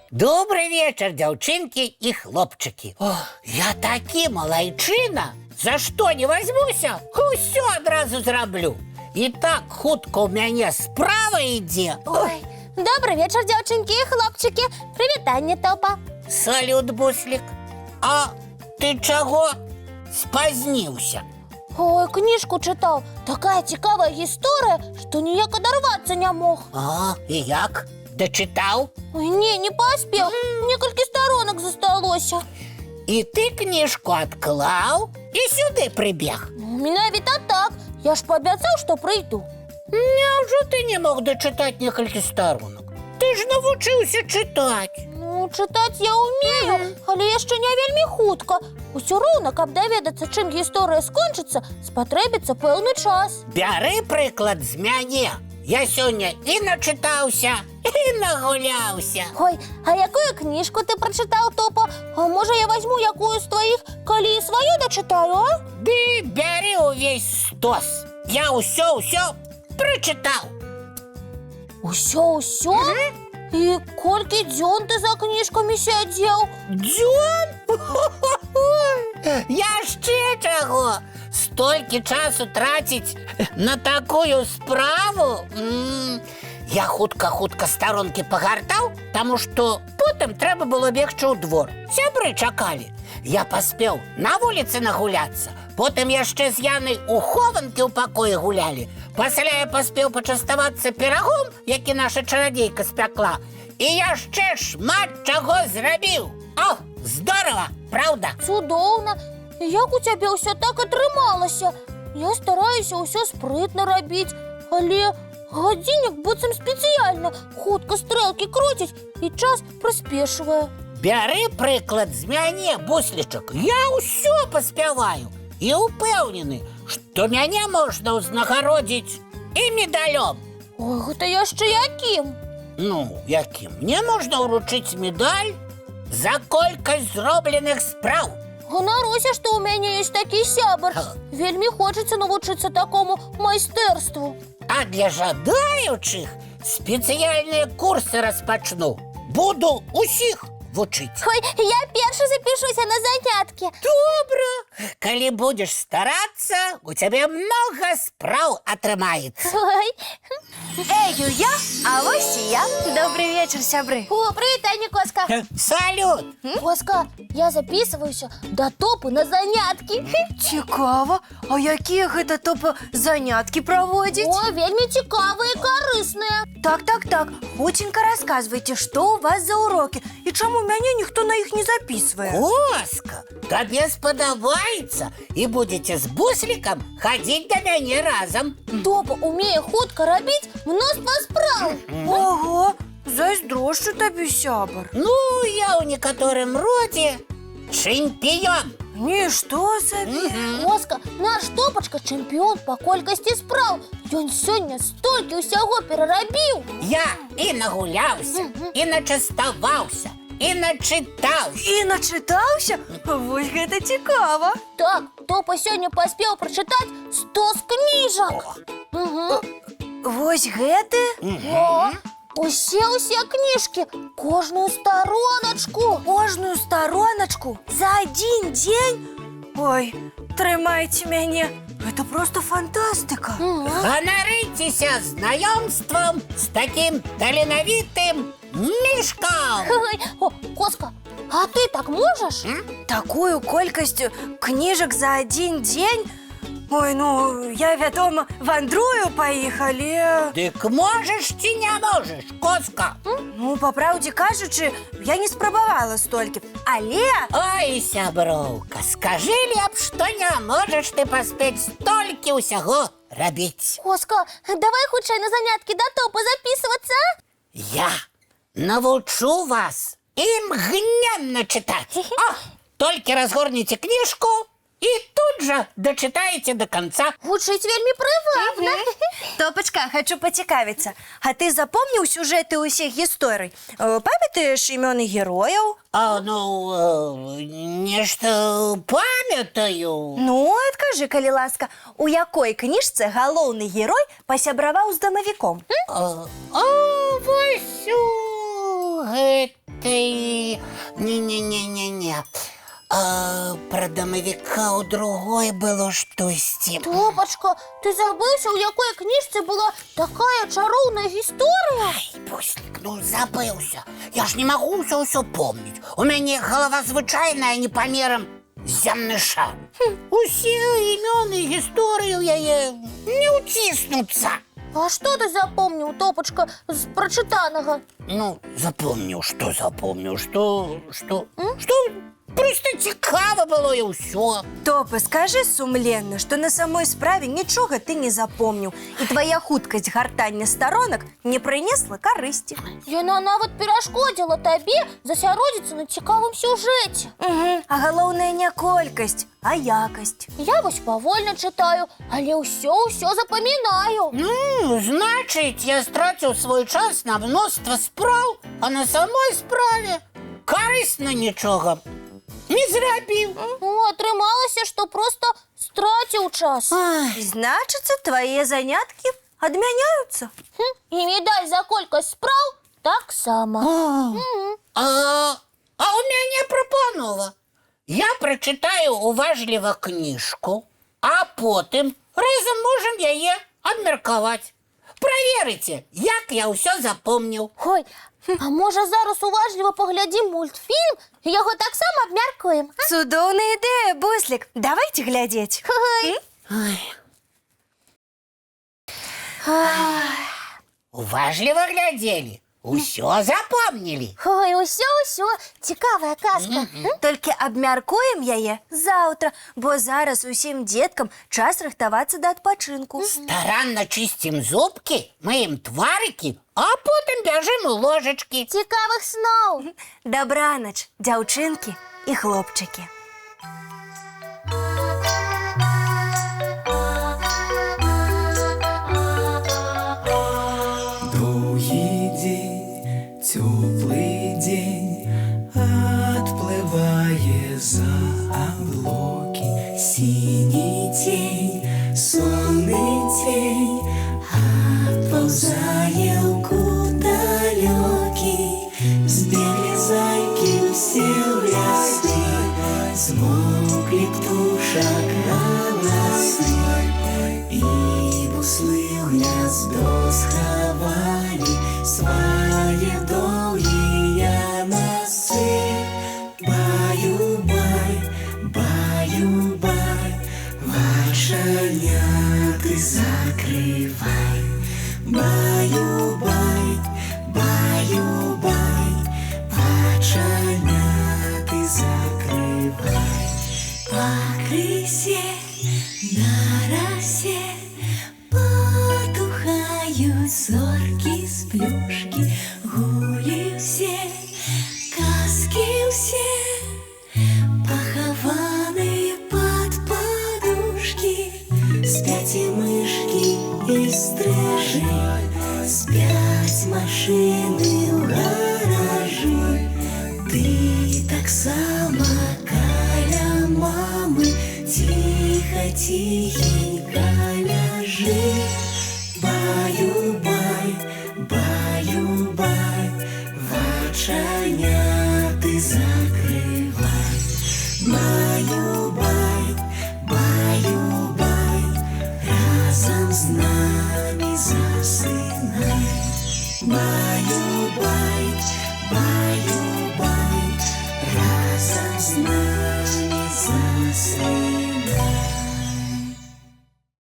Добрый вечер, девчонки и хлопчики. Я таки малайчина, за что не возьмуся, усё одразу зраблю. И так хутко у мяне справа ідзе. Ой, добрый вечер, девчонки и хлопчики. Привітання, Топа. Салют, Буслик. А ты чаго спазніўся? Ой, книжку читал. Такая цікавая история, что ніяк оторваться не мог. А, і як? Дочитав? Ой, не поспел. Некалькі сторонок засталося. І ти книжку адклав і сюди прибіг. Менавіта так. Я ж пообяцав, що прийду. Няўжо ты не мог дочитати некалькі сторонок? Ти ж навучився читати. Ну, читать я умею, але яшчэ не вельмі хутка. Усё роўна, каб даведацца, чым гісторыя скончыцца, спатрэбіцца пэўны час. Бяры прыклад з мяне. Я сёння і начитаўся, і нагуляўся. Ой, а якую книжку ты прочитал, Топа? А можа я возьму якую з твоих, калі свою дочитаю, а? Ды бяры увесь стос. Я ўсё прочитаў. Усё? І колькі дзён ты за книжками сядзеў? Дзён? Яшчэ чаго? Столькі часу траціць на такую справу? Я хутка сторонкі пагартаў, таму што потым трэба было бегчы ў двор. Сябры чакалі. Я паспеў на вуліцы нагуляцца. Потым яшчэ з Янай у хованкі ў пакоі гулялі. Пасля я паспеў пачаставацца пірагом, які наша чарадзейка спякла. І яшчэ шмат чаго зрабіў. О, здорава, праўда? Цудоўна. Як у цябе ўсё так атрымалася? Я стараюся ўсё спрытна рабіць, але гадзіннік быццам спецыяльна хутка стрэлкі круціць і час прыспешвае. Бяры прыклад з мяне, Буслічак. Я ўсё паспяваю і ўпэўнены, што мяне можна ўзнагародзіць і медалём. Ой, гэта яшчэ якім? Ну, якім? Мне можна ўручыць медаль за колькасць зробленых спраў. Ганаруся, што ў мяне ёсць такі сябар. Вельмі хочацца навучыцца такому майстэрству. А для жадаючых спецыяльныя курсы распачну. Буду усіх вучыць. Ой, я першы запішуся на заняткі. Добра. Калі будзеш старацца, у цябе многа спраў атрымаецца. Ой. Эю я, а вось і я. Добрый вечер, сябры. О, прывітанне, Коска. Салют. Коска, я записываюся до Топы на заняткі. Цікава, а якія гэта Топа заняткі праводзіць? О, вельмі цікавыя і карысныя. Так, хутенька расказвайце, што у вас за урокі і чаму мяне ніхто на іх не записывае. Коска, табе спадабаецца і будзеце з Буслікам хадзіць да мяне разам. Топа умее хутка рабіць мноства спраў. Ого, зайздрошчу табе, сябар. Ну, я ў некаторым родзе чэмпіён. Нішто сабе. Коска, наш Топачка чэмпіён па колькасці спраў. Ён сёння столькі ўсяго перарабіў. Я і нагуляўся, і начаставаўся, і начытаўся. І начытаўся? Вось гэта цікава. Так, Топа сёння паспеў прачытаць 100 кніжак. Вось гэты? О, усе кніжкі, кожную староначку. Кожную староначку за адзін дзень? Ой, трымайце мяне. Гэта просто фантастыка. Ганарыцеся знаёмствам з такім таленавітым мішкам. Ой, о, Коска, а ты так можаш? Такую колькасць кніжак за адзін дзень? Ой, ну, я, вядома, вандрую па іх, але... Дык можаш ці не можаш, Коска? Ну, па праўдзе кажучы, я не спрабавала столькі, але... Ой, сяброўка, скажы лепш, што не можаш ты паспець столькі ўсяго рабіць. Коска, давай хутчэй на заняткі да Топы записывацца. Я навучу вас імгненна чытаць. О, толькі разгорніце кніжку і тут жа дачытаеце до конца. Вучыць вельмі прывабна. Топачка, Сашка, хочу поцікавіцца. А ты запомніў сюжэты ўсіх гісторый? Памятаеш імёны герояў? Нешта памятаю. Ну, адкажы, калі ласка, у якой кніжцы галоўны герой пасябраваў з дамавіком? Вось у гэтай... Не. Пра дамавіка ў другой было штосьці. Топачка, ты забыўся, у якой кніжцы была такая чароўная гісторыя? Буслік, забыўся. Я ж не магу ўсё помніць. У мяне галава звычайная, не памерам зямны шар. Усе імёны і гісторыі ў яе не ўціснуцца. А што ты запомніў, Топачка, з прачытанага? Запомніў, што? Проста цікава было і ўсё. Топа, скажы сумленна, што на самой справе нічога ты не запомніў, і твая хуткасць гартання старонак не прынесла карысці. Яна нават перашкодзіла табе засяродзіцца на цікавым сюжэце. А галоўнае не колькасць, а якасць. Я вось павольна чытаю, але ўсё запамінаю. Значыць, я страціў свой час на мноства спраў, а на самой справе карысна нічога не зрабіў. Атрымалася, што проста страціў час. Значыцца, твае заняткі адмяняюцца. І медаль за колькасць спраў таксама. А у мяне прапанова. Я прачытаю уважліва кніжку, а потым разам можам яе абмеркаваць. Праверыце, як я ўсё запомніў. Ой, а можа зараз уважліва паглядзім мультфільм і яго таксама абмяркуем? Цудоўная ідэя, Буслік. Давайце глядзець. Уважліва глядзелі, усё запомнілі. Ой, усё, цікавая казка. Толькі абмяркуем яе заўтра, бо зараз усім дзеткам час рыхтавацца да адпачынку. Старанна чысцім зубкі, мыем тварыкі, а потым бяжым у ложачкі. Цікавых сноў. Дабранач, дзяўчынкі і хлопчыкі. Теплый день отплывая за облаки, синий тень, сонный тень отползая в далекий. Сбегли зайки все в лесы, смолкли птушек голосы, и буслы в гнездо сховали свои долгие носы. Баю-бай, вошеняты закрывай. Баю-бай, вошеняты закрывай. По крысе на росе потухают зорки с плюшки. Гули все, казки все, похованные под подушки. Спят и мышки, и стрижи, спят машины в гаражи. Ты так сама каля мамы, тихо-тихенько ляжи. Баю-бай, воченяты закрывай. Баю-бай, разом с нами засынай. Баю-бай,